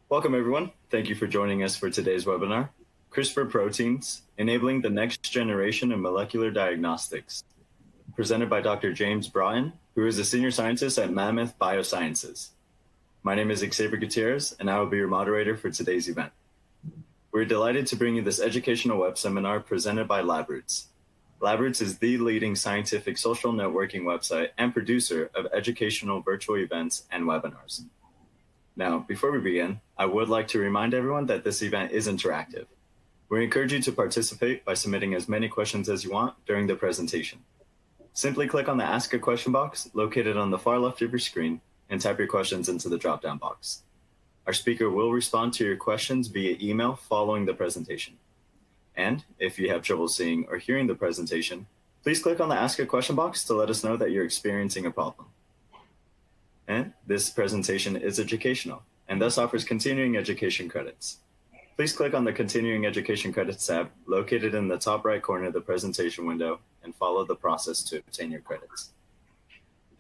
Welcome, everyone. Thank you for joining us for today's webinar, CRISPR Proteins, Enabling the Next Generation of Molecular Diagnostics, presented by Dr. James Broughton, who is a senior scientist at Mammoth Biosciences. My name is Xavier Gutierrez, and I will be your moderator for today's event. We're delighted to bring you this educational web seminar presented by LabRoots. LabRoots is the leading scientific social networking website and producer of educational virtual events and webinars. Now, before we begin, I would like to remind everyone that this event is interactive. We encourage you to participate by submitting as many questions as you want during the presentation. Simply click on the Ask a Question box located on the far left of your screen and type your questions into the drop-down box. Our speaker will respond to your questions via email following the presentation. And if you have trouble seeing or hearing the presentation, please click on the Ask a Question box to let us know that you're experiencing a problem. And this presentation is educational and thus offers continuing education credits. Please click on the Continuing Education Credits tab located in the top right corner of the presentation window and follow the process to obtain your credits.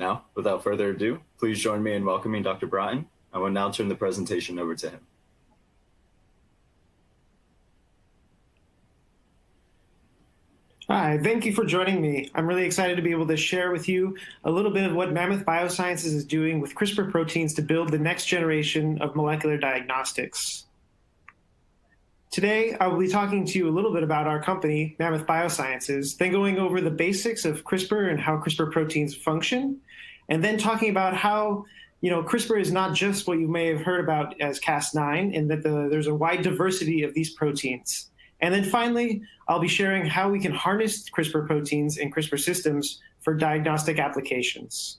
Now, without further ado, please join me in welcoming Dr. Broughton. I will now turn the presentation over to him. Hi, thank you for joining me. I'm really excited to be able to share with you a little bit of what Mammoth Biosciences is doing with CRISPR proteins to build the next generation of molecular diagnostics. Today, I will be talking to you a little bit about our company, Mammoth Biosciences, then going over the basics of CRISPR and how CRISPR proteins function, and then talking about how CRISPR is not just what you may have heard about as Cas9, and that there's a wide diversity of these proteins. And then finally, I'll be sharing how we can harness CRISPR proteins and CRISPR systems for diagnostic applications.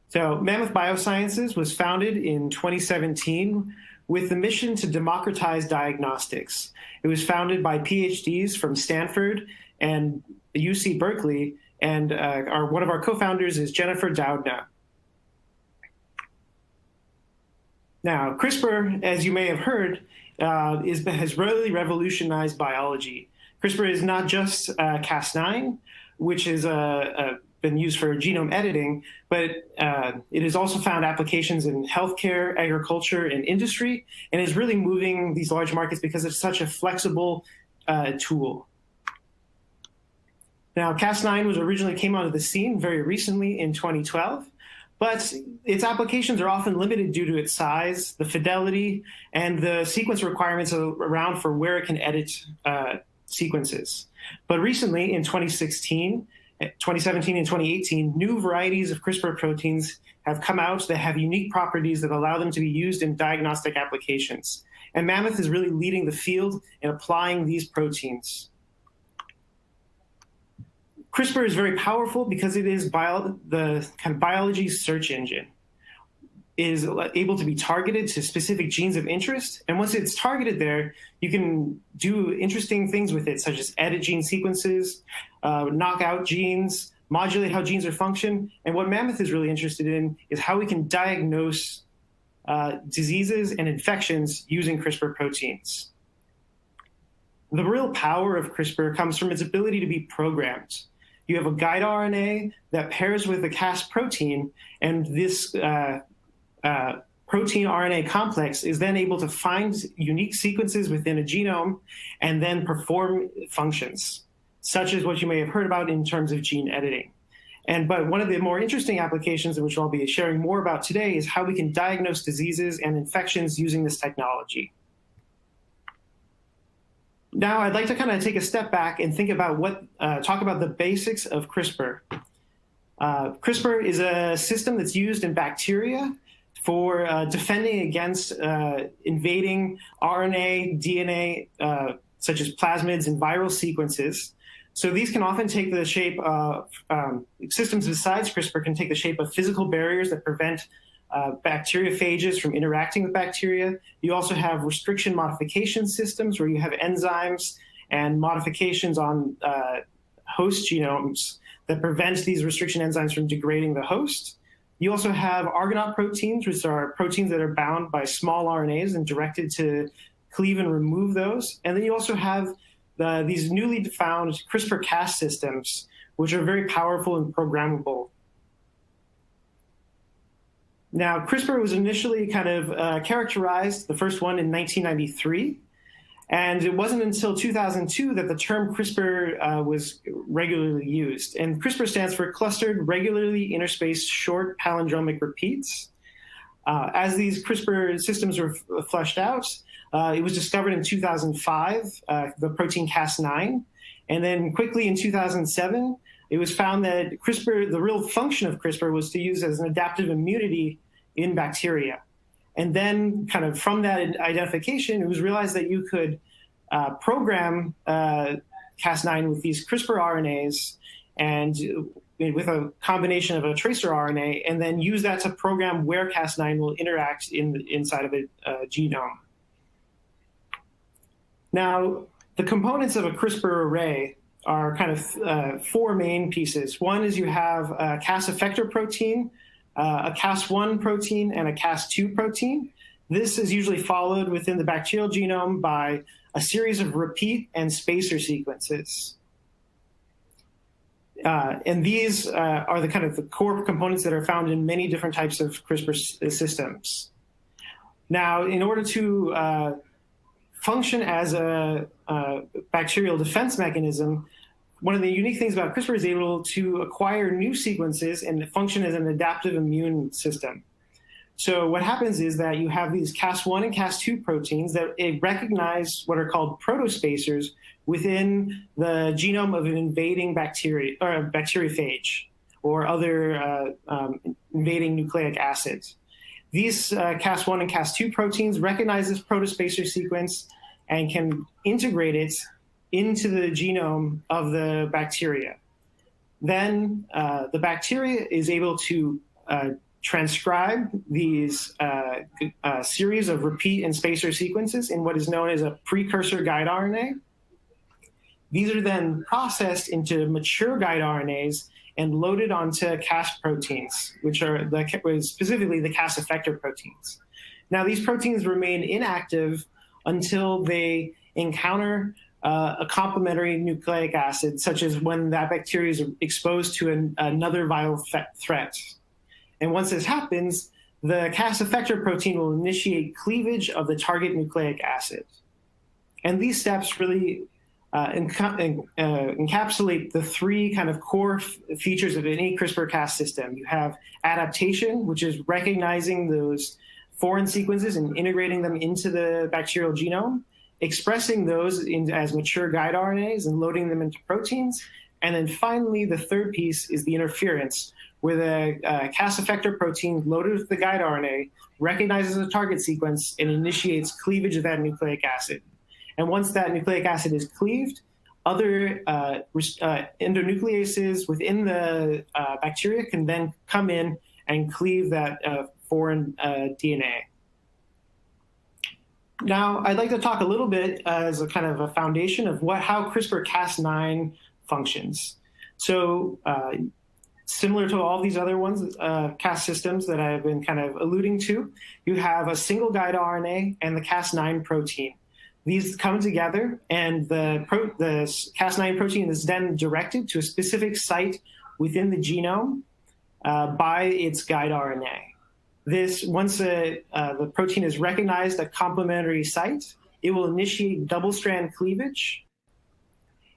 So Mammoth Biosciences was founded in 2017 with the mission to democratize diagnostics. It was founded by PhDs from Stanford and UC Berkeley, and one of our co-founders is Jennifer Doudna. Now, CRISPR, as you may have heard, has really revolutionized biology. CRISPR is not just Cas9, which has been used for genome editing, but it has also found applications in healthcare, agriculture, and industry, and is really moving these large markets because it's such a flexible tool. Now, Cas9 originally came onto the scene very recently in 2012, but its applications are often limited due to its size, the fidelity, and the sequence requirements around for where it can edit sequences. But recently, in 2017, and 2018, new varieties of CRISPR proteins have come out that have unique properties that allow them to be used in diagnostic applications. And Mammoth is really leading the field in applying these proteins. CRISPR is very powerful because it is the kind of biology search engine. It is able to be targeted to specific genes of interest. And once it's targeted there, you can do interesting things with it, such as edit gene sequences, knock out genes, modulate how genes are function. And what Mammoth is really interested in is how we can diagnose diseases and infections using CRISPR proteins. The real power of CRISPR comes from its ability to be programmed. You have a guide RNA that pairs with a Cas protein, and this protein RNA complex is then able to find unique sequences within a genome and then perform functions, such as what you may have heard about in terms of gene editing. But one of the more interesting applications, which I'll be sharing more about today, is how we can diagnose diseases and infections using this technology. Now, I'd like to kind of take a step back and think about talk about the basics of CRISPR. CRISPR is a system that's used in bacteria for defending against invading RNA, DNA, such as plasmids and viral sequences. So these can often take the shape of, systems besides CRISPR can take the shape of physical barriers that prevent bacteriophages from interacting with bacteria. You also have restriction modification systems where you have enzymes and modifications on host genomes that prevent these restriction enzymes from degrading the host. You also have Argonaute proteins, which are proteins that are bound by small RNAs and directed to cleave and remove those. And then you also have these newly found CRISPR-Cas systems, which are very powerful and programmable. Now, CRISPR was initially kind of characterized, the first one in 1993, and it wasn't until 2002 that the term CRISPR was regularly used. And CRISPR stands for Clustered Regularly Interspaced Short Palindromic Repeats. As these CRISPR systems were fleshed out, it was discovered in 2005, the protein Cas9. And then quickly in 2007, it was found that CRISPR, the real function of CRISPR was to use as an adaptive immunity in bacteria. And then kind of from that identification, it was realized that you could program Cas9 with these CRISPR RNAs and with a combination of a tracer RNA, and then use that to program where Cas9 will interact inside of a genome. Now, the components of a CRISPR array are kind of four main pieces. One is you have a Cas effector protein, a Cas1 protein, and a Cas2 protein. This is usually followed within the bacterial genome by a series of repeat and spacer sequences. And these are the kind of the core components that are found in many different types of CRISPR systems. Now, in order to function as a bacterial defense mechanism, one of the unique things about CRISPR is able to acquire new sequences and function as an adaptive immune system. So what happens is that you have these Cas1 and Cas2 proteins that recognize what are called protospacers within the genome of an invading bacteria or a bacteriophage or other invading nucleic acids. These Cas1 and Cas2 proteins recognize this protospacer sequence and can integrate it into the genome of the bacteria. Then the bacteria is able to transcribe these series of repeat and spacer sequences in what is known as a precursor guide RNA. These are then processed into mature guide RNAs and loaded onto Cas proteins, which are specifically the Cas effector proteins. Now, these proteins remain inactive until they encounter a complementary nucleic acid, such as when that bacteria is exposed to another viral threat. And once this happens, the Cas effector protein will initiate cleavage of the target nucleic acid. And these steps really encapsulate the three kind of core features of any CRISPR-Cas system. You have adaptation, which is recognizing those foreign sequences and integrating them into the bacterial genome, expressing those as mature guide RNAs and loading them into proteins. And then finally, the third piece is the interference, where the Cas effector protein loaded with the guide RNA recognizes a target sequence and initiates cleavage of that nucleic acid. And once that nucleic acid is cleaved, other endonucleases within the bacteria can then come in and cleave that foreign DNA. Now, I'd like to talk a little bit as a kind of a foundation of how CRISPR-Cas9 functions. So similar to all these other ones, Cas systems that I've been kind of alluding to, you have a single guide RNA and the Cas9 protein. These come together, and the Cas9 protein is then directed to a specific site within the genome by its guide RNA. Once the protein has recognized a complementary site, it will initiate double-strand cleavage.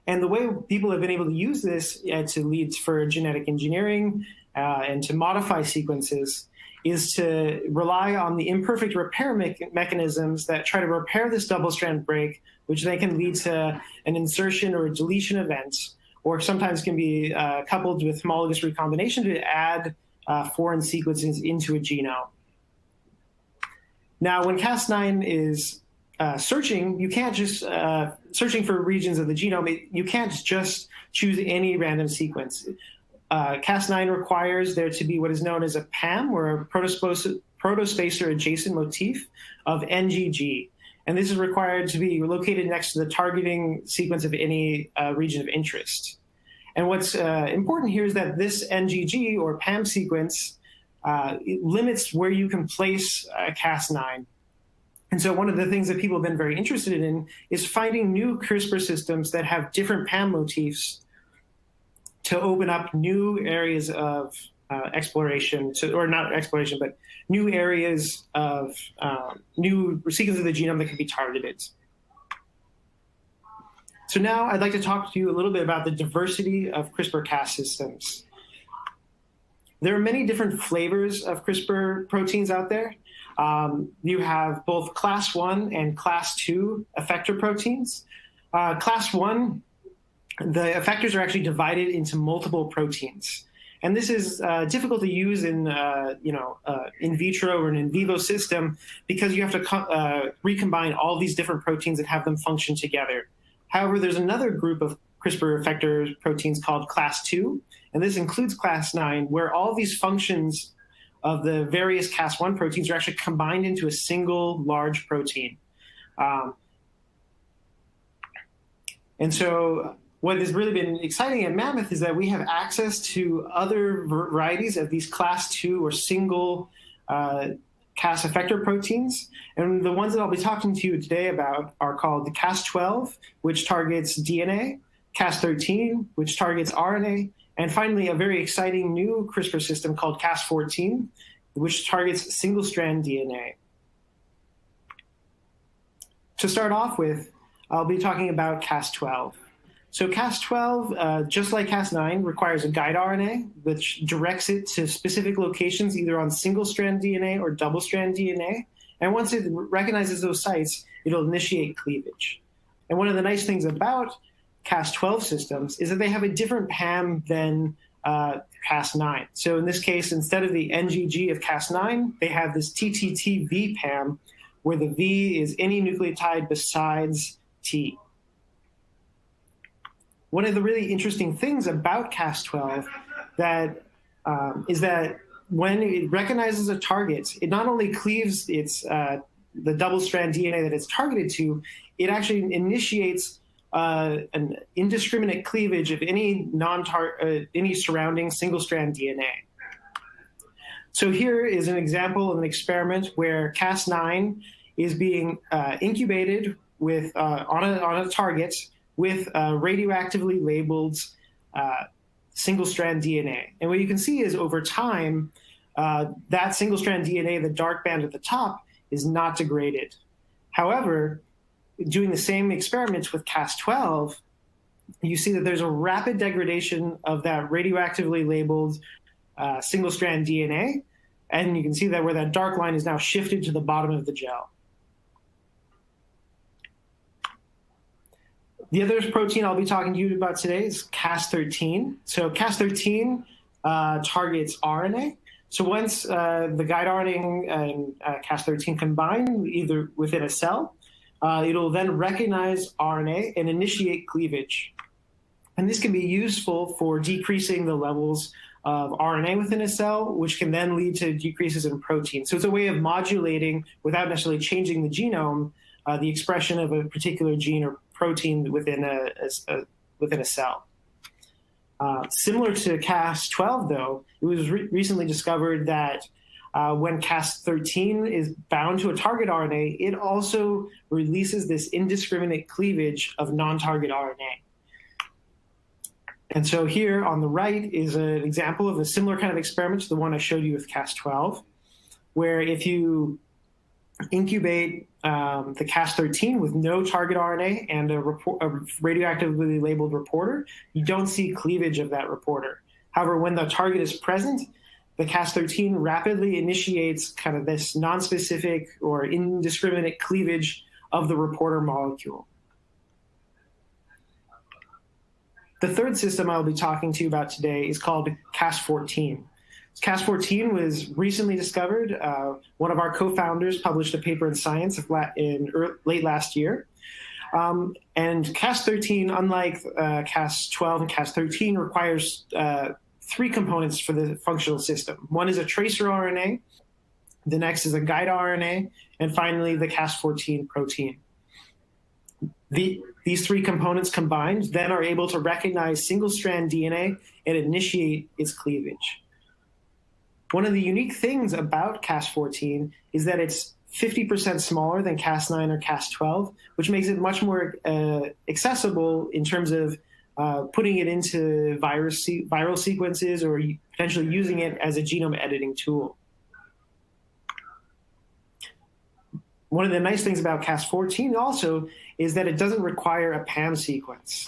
And the way people have been able to use this to lead for genetic engineering and to modify sequences is to rely on the imperfect repair mechanisms that try to repair this double-strand break, which then can lead to an insertion or a deletion event, or sometimes can be coupled with homologous recombination to add foreign sequences into a genome. Now, when Cas9 is searching, you can't just, searching for regions of the genome, you can't just choose any random sequence. Cas9 requires there to be what is known as a PAM, or a protospacer adjacent motif of NGG. And this is required to be located next to the targeting sequence of any region of interest. And what's important here is that this NGG, or PAM sequence, limits where you can place Cas9. And so one of the things that people have been very interested in is finding new CRISPR systems that have different PAM motifs to open up new areas of exploration, or not exploration, but new areas of new sequences of the genome that can be targeted. So now I'd like to talk to you a little bit about the diversity of CRISPR-Cas systems. There are many different flavors of CRISPR proteins out there. You have both class 1 and class 2 effector proteins. Class 1, the effectors are actually divided into multiple proteins. And this is difficult to use in in vitro or an in vivo system because you have to recombine all these different proteins and have them function together. However, there's another group of CRISPR effector proteins called class 2, and this includes class 9, where all these functions of the various Cas 1 proteins are actually combined into a single large protein. And so what has really been exciting at Mammoth is that we have access to other varieties of these class 2 or single Cas effector proteins. And the ones that I'll be talking to you today about are called the Cas12, which targets DNA, Cas13, which targets RNA, and finally a very exciting new CRISPR system called Cas14, which targets single-strand DNA. To start off with, I'll be talking about Cas12. So Cas12, just like Cas9, requires a guide RNA, which directs it to specific locations either on single-strand DNA or double-strand DNA. And once it recognizes those sites, it'll initiate cleavage. And one of the nice things about Cas12 systems is that they have a different PAM than Cas9. So in this case, instead of the NGG of Cas9, they have this TTTV PAM, where the V is any nucleotide besides T. One of the really interesting things about Cas12 is that when it recognizes a target, it not only cleaves the double-strand DNA that it's targeted to, it actually initiates an indiscriminate cleavage of any surrounding single-strand DNA. So here is an example of an experiment where Cas9 is being incubated with on a target with radioactively labeled single-strand DNA. And what you can see is over time, that single-strand DNA, the dark band at the top, is not degraded. However, doing the same experiments with Cas12, you see that there's a rapid degradation of that radioactively labeled single-strand DNA. And you can see that where that dark line is now shifted to the bottom of the gel. The other protein I'll be talking to you about today is Cas13. So Cas13 targets RNA. So once the guide RNA and Cas13 combine, either within a cell, it'll then recognize RNA and initiate cleavage. And this can be useful for decreasing the levels of RNA within a cell, which can then lead to decreases in protein. So it's a way of modulating, without necessarily changing the genome, the expression of a particular gene or protein within a cell. Similar to Cas12, though, it was recently discovered that when Cas13 is bound to a target RNA, it also releases this indiscriminate cleavage of non-target RNA. And so here on the right is an example of a similar kind of experiment to the one I showed you with Cas12, where if you incubate the Cas13 with no target RNA and a radioactively labeled reporter, you don't see cleavage of that reporter. However, when the target is present, the Cas13 rapidly initiates kind of this nonspecific or indiscriminate cleavage of the reporter molecule. The third system I'll be talking to you about today is called Cas14. Cas14 was recently discovered. One of our co-founders published a paper in Science late last year. And Cas13, unlike Cas12 and Cas13, requires three components for the functional system. One is a tracer RNA, the next is a guide RNA, and finally the Cas14 protein. These three components combined then are able to recognize single-strand DNA and initiate its cleavage. One of the unique things about Cas14 is that it's 50% smaller than Cas9 or Cas12, which makes it much more accessible in terms of putting it into viral sequences or potentially using it as a genome editing tool. One of the nice things about Cas14 also is that it doesn't require a PAM sequence.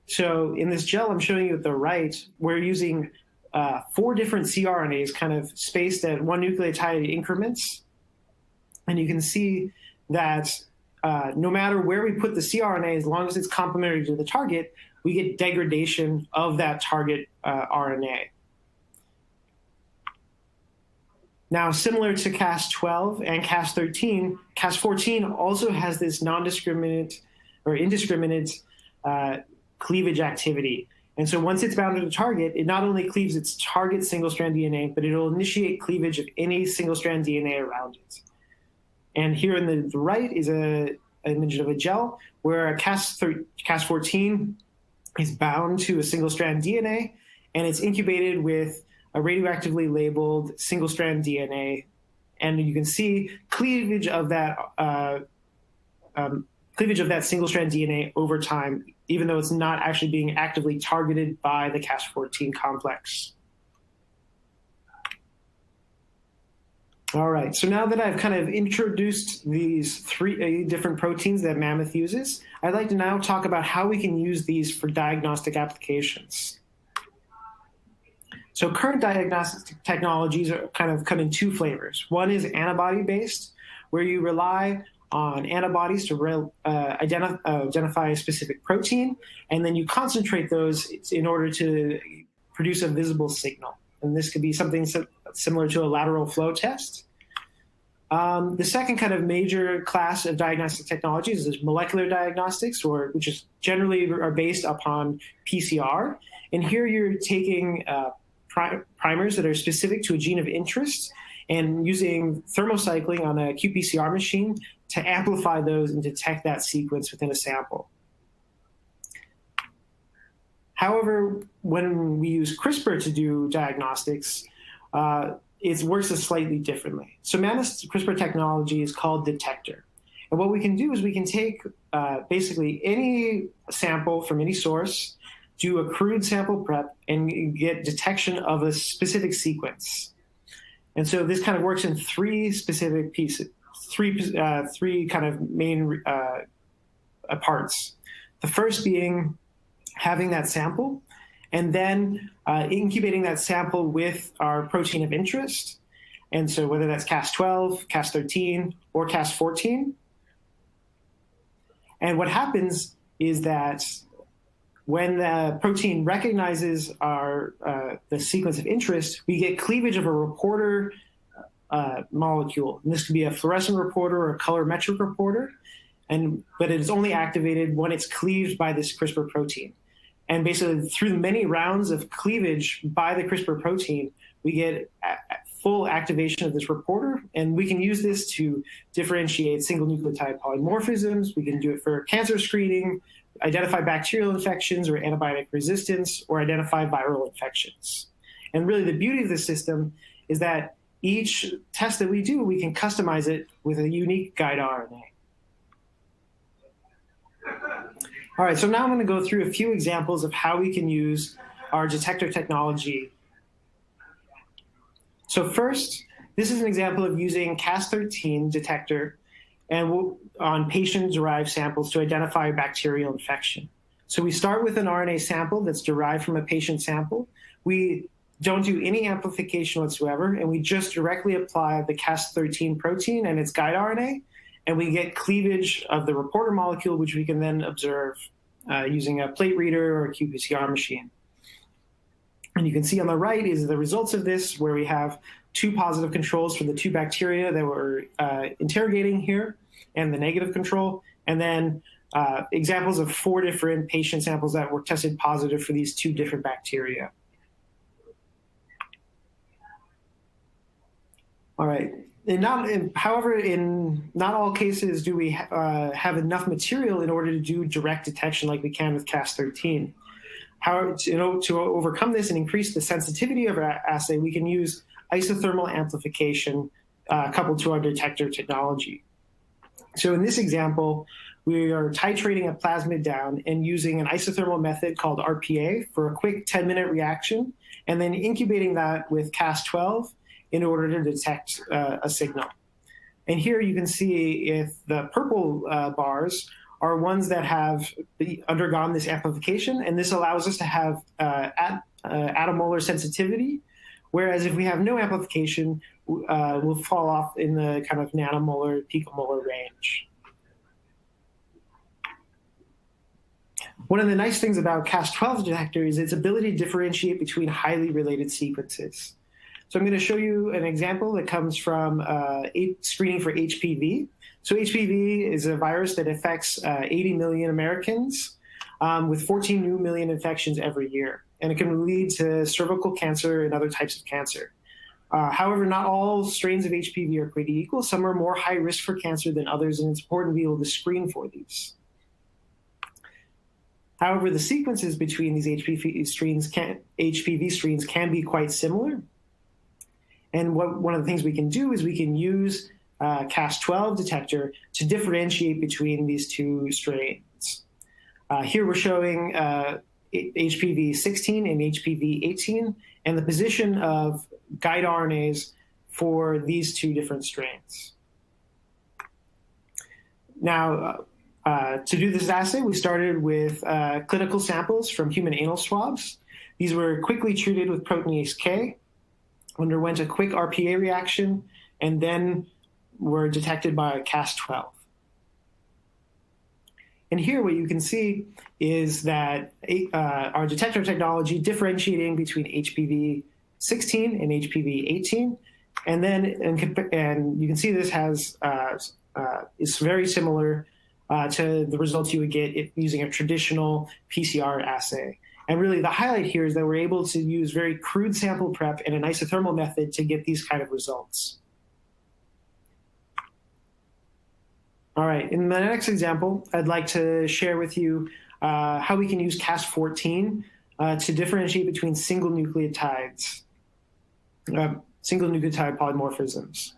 So in this gel I'm showing you at the right, we're using 4 different cRNAs kind of spaced at 1 nucleotide increments. And you can see that no matter where we put the cRNA, as long as it's complementary to the target, we get degradation of that target RNA. Now, similar to Cas12 and Cas13, Cas14 also has this non-discriminate or indiscriminate cleavage activity. And so once it's bound to the target, it not only cleaves its target single-strand DNA, but it'll initiate cleavage of any single-strand DNA around it. And here in the right is an image of a gel where a Cas14 is bound to a single-strand DNA, and it's incubated with a radioactively labeled single-strand DNA. And you can see cleavage of that single-strand DNA over time, even though it's not actually being actively targeted by the Cas14 complex. All right, so now that I've kind of introduced these 3 different proteins that Mammoth uses, I'd like to now talk about how we can use these for diagnostic applications. So current diagnostic technologies are kind of come in 2 flavors. One is antibody-based, where you rely on antibodies to identify a specific protein, and then you concentrate those in order to produce a visible signal. And this could be something similar to a lateral flow test. The second kind of major class of diagnostic technologies is molecular diagnostics, which is generally are based upon PCR. And here you're taking primers that are specific to a gene of interest and using thermocycling on a qPCR machine to amplify those and detect that sequence within a sample. However, when we use CRISPR to do diagnostics, it works slightly differently. So Mammoth's CRISPR technology is called detector. And what we can do is we can take basically any sample from any source, do a crude sample prep, and get detection of a specific sequence. And so this kind of works in 3 specific pieces, three kind of main parts. The first being having that sample, and then incubating that sample with our protein of interest. And so whether that's Cas12, Cas13, or Cas14. And what happens is that when the protein recognizes the sequence of interest, we get cleavage of a reporter molecule. And this could be a fluorescent reporter or a colorimetric reporter, but it is only activated when it's cleaved by this CRISPR protein. And basically, through the many rounds of cleavage by the CRISPR protein, we get full activation of this reporter, and we can use this to differentiate single nucleotide polymorphisms. We can do it for cancer screening, identify bacterial infections or antibiotic resistance, or identify viral infections. And really, the beauty of this system is that each test that we do, we can customize it with a unique guide RNA. All right, so now I'm going to go through a few examples of how we can use our detector technology. So first, this is an example of using Cas13 detector and on patient-derived samples to identify a bacterial infection. So we start with an RNA sample that's derived from a patient sample. We don't do any amplification whatsoever, and we just directly apply the Cas13 protein and its guide RNA, and we get cleavage of the reporter molecule, which we can then observe using a plate reader or a qPCR machine. And you can see on the right is the results of this, where we have 2 positive controls for the 2 bacteria that we're interrogating here, and the negative control, and then examples of 4 different patient samples that were tested positive for these 2 different bacteria. All right. However, in not all cases do we have enough material in order to do direct detection like we can with Cas13. However, to overcome this and increase the sensitivity of our assay, we can use isothermal amplification coupled to our detector technology. So in this example, we are titrating a plasmid down and using an isothermal method called RPA for a quick 10-minute reaction, and then incubating that with Cas12 in order to detect a signal. And here you can see if the purple bars are ones that have undergone this amplification, and this allows us to have attomolar sensitivity, whereas if we have no amplification, we'll fall off in the kind of nanomolar, picomolar range. One of the nice things about Cas12 detector is its ability to differentiate between highly related sequences. So I'm going to show you an example that comes from screening for HPV. So HPV is a virus that affects 80 million Americans with 14 million infections every year. And it can lead to cervical cancer and other types of cancer. However, not all strains of HPV are created equal. Some are more high risk for cancer than others, and it's important to be able to screen for these. However, the sequences between these HPV strains can be quite similar. And one of the things we can do is we can use Cas12 detector to differentiate between these two strains. Here we're showing HPV-16 and HPV-18 and the position of guide RNAs for these two different strains. Now, to do this assay, we started with clinical samples from human anal swabs. These were quickly treated with proteinase K, underwent a quick RPA reaction, and then were detected by Cas12. And here what you can see is that our detector technology differentiating between HPV-16 and HPV-18, and you can see this has is very similar to the results you would get using a traditional PCR assay. And really the highlight here is that we're able to use very crude sample prep and an isothermal method to get these kind of results. All right, in the next example, I'd like to share with you how we can use Cas14 to differentiate between single nucleotide polymorphisms.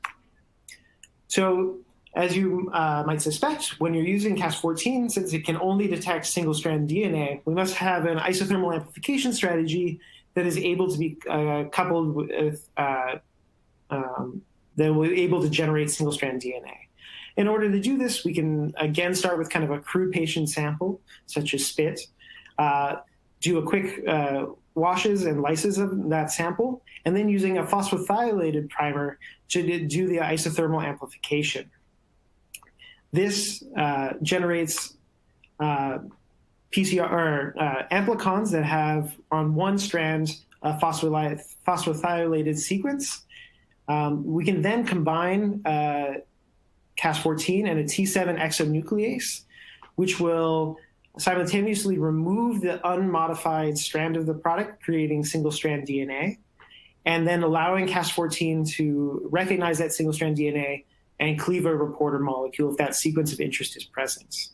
So as you might suspect, when you're using Cas14, since it can only detect single-strand DNA, we must have an isothermal amplification strategy that is able to be coupled with, that will be able to generate single-strand DNA. In order to do this, we can, again, start with kind of a crude patient sample, such as spit, do a quick washes and lyses of that sample, and then using a phosphothiolated primer to do the isothermal amplification. This generates amplicons that have on one strand a phosphothiolated sequence. We can then combine Cas14 and a T7 exonuclease, which will simultaneously remove the unmodified strand of the product, creating single-strand DNA, and then allowing Cas14 to recognize that single-strand DNA and cleave a reporter molecule if that sequence of interest is present.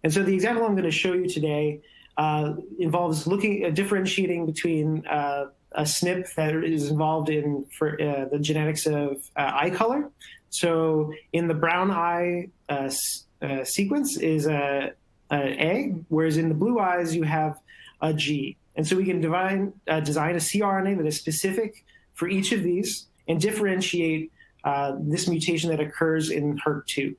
And so the example I'm going to show you today involves differentiating between a SNP that is involved in the genetics of eye color. So in the brown eye sequence is a A, whereas in the blue eyes you have a G. And so we can design a cRNA that is specific for each of these and differentiate this mutation that occurs in HER2.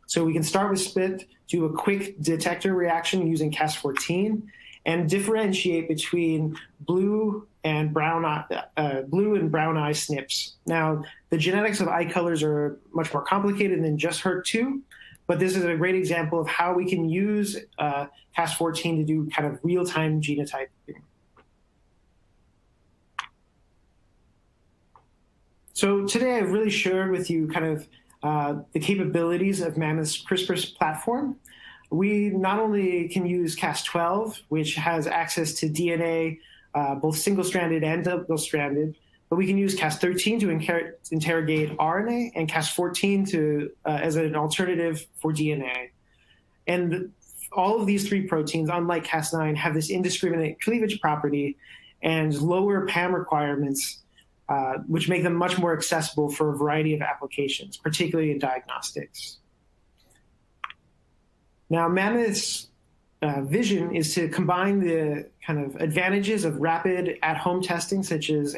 So we can start with spit, do a quick detector reaction using Cas14, and differentiate between blue and brown eye SNPs. Now, the genetics of eye colors are much more complicated than just HER2, but this is a great example of how we can use Cas14 to do kind of real-time genotyping. So today I've really shared with you kind of the capabilities of Mammoth's CRISPR platform. We not only can use Cas12, which has access to DNA, both single-stranded and double-stranded, but we can use Cas13 to interrogate RNA and Cas14 as an alternative for DNA. And all of these three proteins, unlike Cas9, have this indiscriminate cleavage property and lower PAM requirements, which make them much more accessible for a variety of applications, particularly in diagnostics. Now, Mammoth's vision is to combine the kind of advantages of rapid at-home testing, such as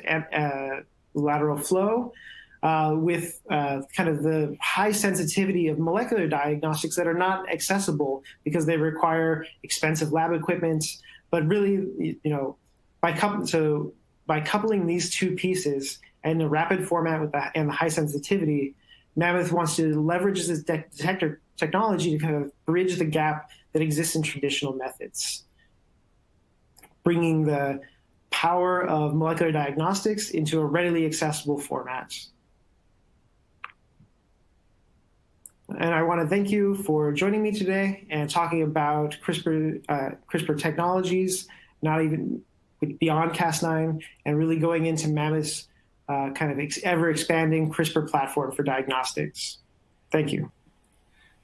lateral flow, with kind of the high sensitivity of molecular diagnostics that are not accessible because they require expensive lab equipment. But really, by coupling these two pieces and the rapid format with and the high sensitivity, Mammoth wants to leverage this detector technology to kind of bridge the gap that exists in traditional methods, bringing the power of molecular diagnostics into a readily accessible format. And I want to thank you for joining me today and talking about CRISPR technologies, not even beyond Cas9, and really going into Mammoth's kind of ever-expanding CRISPR platform for diagnostics. Thank you.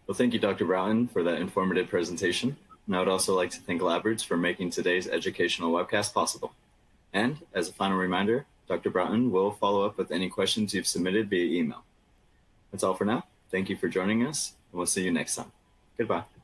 Well, thank you, Dr. Broughton, for that informative presentation. And I would also like to thank LabRoots for making today's educational webcast possible. And as a final reminder, Dr. Broughton will follow up with any questions you've submitted via email. That's all for now. Thank you for joining us, and we'll see you next time. Goodbye.